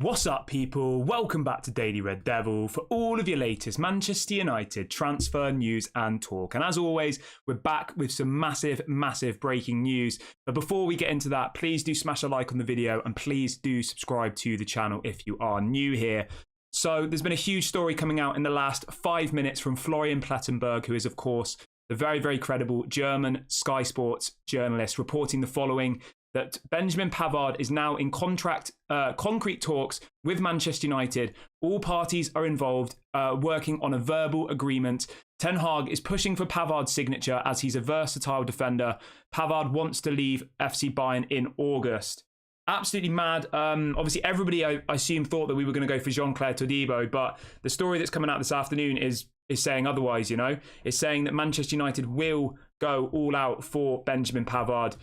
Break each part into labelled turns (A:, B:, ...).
A: What's up, people? Welcome back to Daily Red Devil for all of your latest Manchester United transfer news and talk. And as always, we're back with some massive breaking news. But before we get into that, please do smash a like on the video and please do subscribe to the channel if you are new here. So there's been a huge story coming out in the last 5 minutes from Florian Plettenberg, who is, of course, the very credible German Sky Sports journalist, reporting the following: that Benjamin Pavard is now in concrete talks with Manchester United. All parties are involved, working on a verbal agreement. Ten Hag is pushing for Pavard's signature as he's a versatile defender. Pavard wants to leave FC Bayern in August. Absolutely mad. Obviously, everybody, I assume, thought that we were going to go for Jean-Claire Todibo, but the story that's coming out this afternoon is saying otherwise, you know? It's saying that Manchester United will go all out for Benjamin Pavard.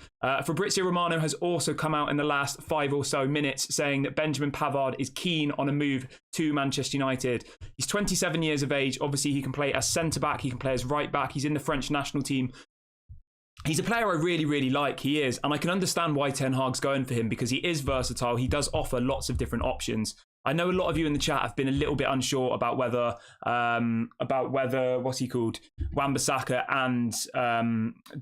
A: Fabrizio Romano has also come out in the last 5 or so minutes saying that Benjamin Pavard is keen on a move to Manchester United. He's 27 years of age. Obviously, he can play as centre-back. He can play as right-back. He's in the French national team. He's a player I really like. He is. And I can understand why Ten Hag's going for him because he is versatile. He does offer lots of different options. I know a lot of you in the chat have been a little bit unsure about whether what's he called, Wan-Bissaka and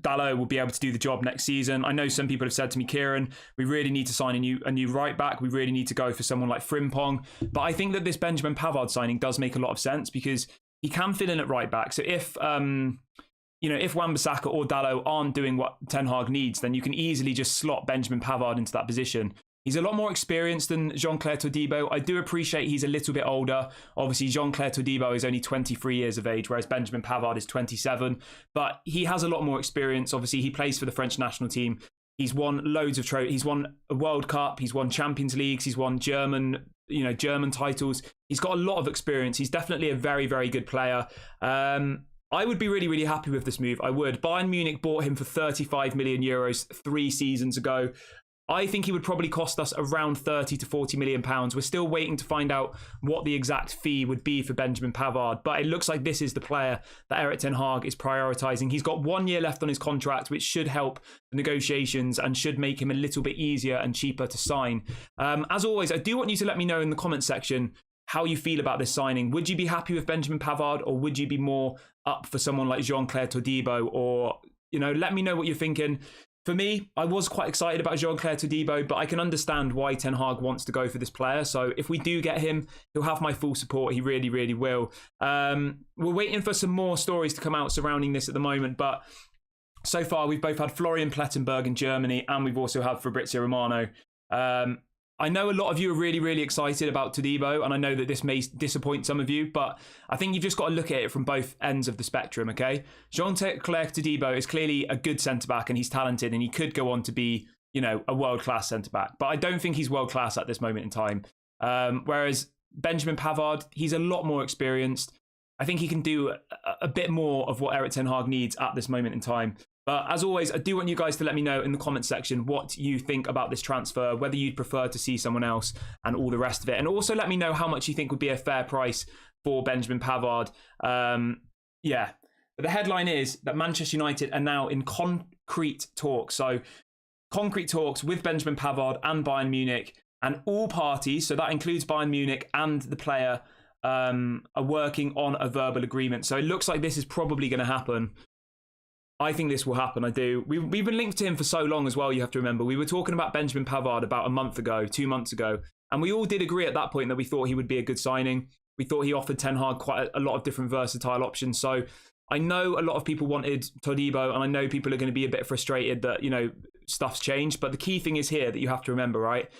A: Dalot will be able to do the job next season. I know some people have said to me, Kieran, we really need to sign a new right back. We really need to go for someone like Frimpong. But I think that this Benjamin Pavard signing does make a lot of sense because he can fill in at right back. So if if Wan-Bissaka or Dalot aren't doing what Ten Hag needs, then you can easily just slot Benjamin Pavard into that position. He's a lot more experienced than Jean-Claire Todibo. I do appreciate he's a little bit older. Obviously, Jean-Claire Todibo is only 23 years of age, whereas Benjamin Pavard is 27. But he has a lot more experience. Obviously, he plays for the French national team. He's won loads of trophies. He's won a World Cup. He's won Champions Leagues. He's won German titles. He's got a lot of experience. He's definitely a very good player. I would be really happy with this move. I would. Bayern Munich bought him for 35 million euros 3 seasons ago. I think he would probably cost us around 30 to 40 million pounds. We're still waiting to find out what the exact fee would be for Benjamin Pavard, but it looks like this is the player that Erik ten Hag is prioritising. He's got 1 year left on his contract, which should help the negotiations and should make him a little bit easier and cheaper to sign. As always, I do want you to let me know in the comment section how you feel about this signing. Would you be happy with Benjamin Pavard, or would you be more up for someone like Jean-Claire Todibo? Or, let me know what you're thinking. For me, I was quite excited about Jean-Claire Todibo, but I can understand why Ten Hag wants to go for this player. So if we do get him, he'll have my full support. He really will. We're waiting for some more stories to come out surrounding this at the moment, but so far we've both had Florian Plettenberg in Germany and we've also had Fabrizio Romano. I know a lot of you are really excited about Todibo, and I know that this may disappoint some of you, but I think you've just got to look at it from both ends of the spectrum, okay? Jean-Claire Todibo is clearly a good centre-back, and he's talented, and he could go on to be, a world-class centre-back. But I don't think he's world-class at this moment in time. Whereas Benjamin Pavard, he's a lot more experienced. I think he can do a bit more of what Erik ten Hag needs at this moment in time. But as always, I do want you guys to let me know in the comment section what you think about this transfer, whether you'd prefer to see someone else and all the rest of it. And also let me know how much you think would be a fair price for Benjamin Pavard. But the headline is that Manchester United are now in concrete talks. So concrete talks with Benjamin Pavard and Bayern Munich, and all parties, so that includes Bayern Munich and the player, are working on a verbal agreement. So it looks like this is probably going to happen. I think this will happen. I do. We've been linked to him for so long as well, you have to remember. We were talking about Benjamin Pavard about a month ago, 2 months ago, and we all did agree at that point that we thought he would be a good signing. We thought he offered Ten Hag quite a lot of different versatile options. So I know a lot of people wanted Todibo, and I know people are going to be a bit frustrated that, stuff's changed. But the key thing is here that you have to remember, right?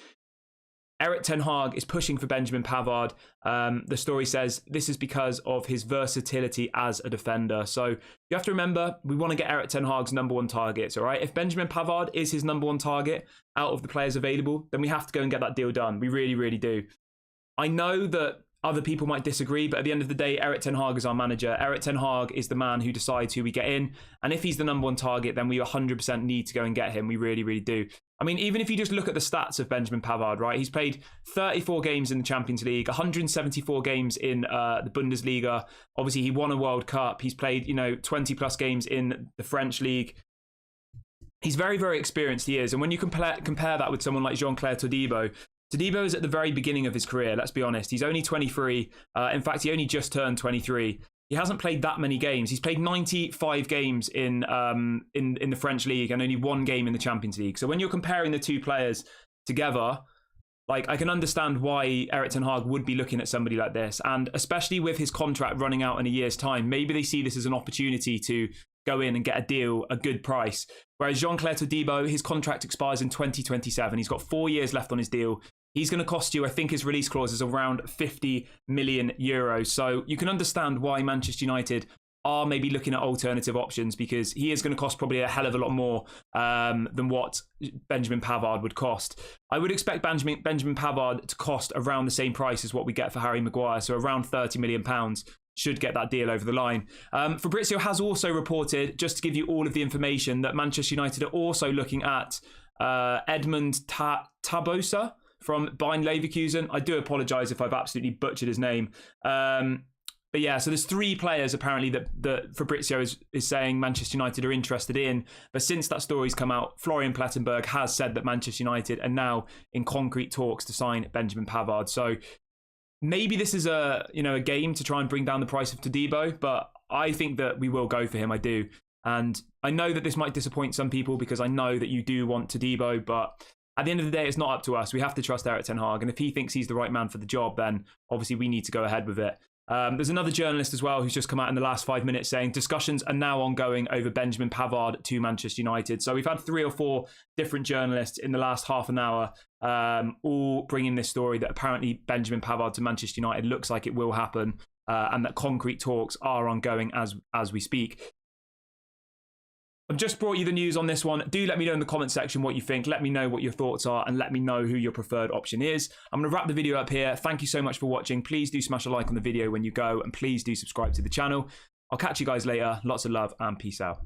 A: Erik ten Hag is pushing for Benjamin Pavard. The story says this is because of his versatility as a defender. So you have to remember, we want to get Erik ten Hag's #1 targets, all right? If Benjamin Pavard is his #1 target out of the players available, then we have to go and get that deal done. We really do. I know that other people might disagree, but at the end of the day, Erik ten Hag is our manager. Erik ten Hag is the man who decides who we get in. And if he's the #1 target, then we 100% need to go and get him. We really do. I mean, even if you just look at the stats of Benjamin Pavard, right? He's played 34 games in the Champions League, 174 games in the Bundesliga. Obviously, he won a World Cup. He's played, 20 plus games in the French league. He's very experienced, he is. And when you compare that with someone like Jean-Claire Todibo, Todibo is at the very beginning of his career, let's be honest. He's only 23. In fact, he only just turned 23. He hasn't played that many games. He's played 95 games in the French league and only 1 game in the Champions League. So when you're comparing the two players together, like, I can understand why Erik ten Hag would be looking at somebody like this. And especially with his contract running out in a year's time, maybe they see this as an opportunity to go in and get a deal, a good price. Whereas Jean-Claire Todibo, his contract expires in 2027. He's got 4 years left on his deal. He's going to cost you, I think his release clause is around 50 million euros. So you can understand why Manchester United are maybe looking at alternative options, because he is going to cost probably a hell of a lot more than what Benjamin Pavard would cost. I would expect Benjamin Pavard to cost around the same price as what we get for Harry Maguire, so around £30 million should get that deal over the line. Fabrizio has also reported, just to give you all of the information, that Manchester United are also looking at Edmund Tabosa from Bayern Leverkusen. I do apologise if I've absolutely butchered his name. But yeah, so there's 3 players apparently that Fabrizio is saying Manchester United are interested in. But since that story's come out, Florian Plettenberg has said that Manchester United are now in concrete talks to sign Benjamin Pavard. So maybe this is a game to try and bring down the price of Todibo, but I think that we will go for him. I do. And I know that this might disappoint some people, because I know that you do want Todibo, but at the end of the day, it's not up to us. We have to trust Erik ten Hag. And if he thinks he's the right man for the job, then obviously we need to go ahead with it. There's another journalist as well who's just come out in the last 5 minutes saying discussions are now ongoing over Benjamin Pavard to Manchester United. So we've had 3 or 4 different journalists in the last half an hour all bringing this story that apparently Benjamin Pavard to Manchester United looks like it will happen, and that concrete talks are ongoing as we speak. I've just brought you the news on this one. Do let me know in the comment section what you think. Let me know what your thoughts are, and let me know who your preferred option is. I'm going to wrap the video up here. Thank you so much for watching. Please do smash a like on the video when you go, and please do subscribe to the channel. I'll catch you guys later. Lots of love and peace out.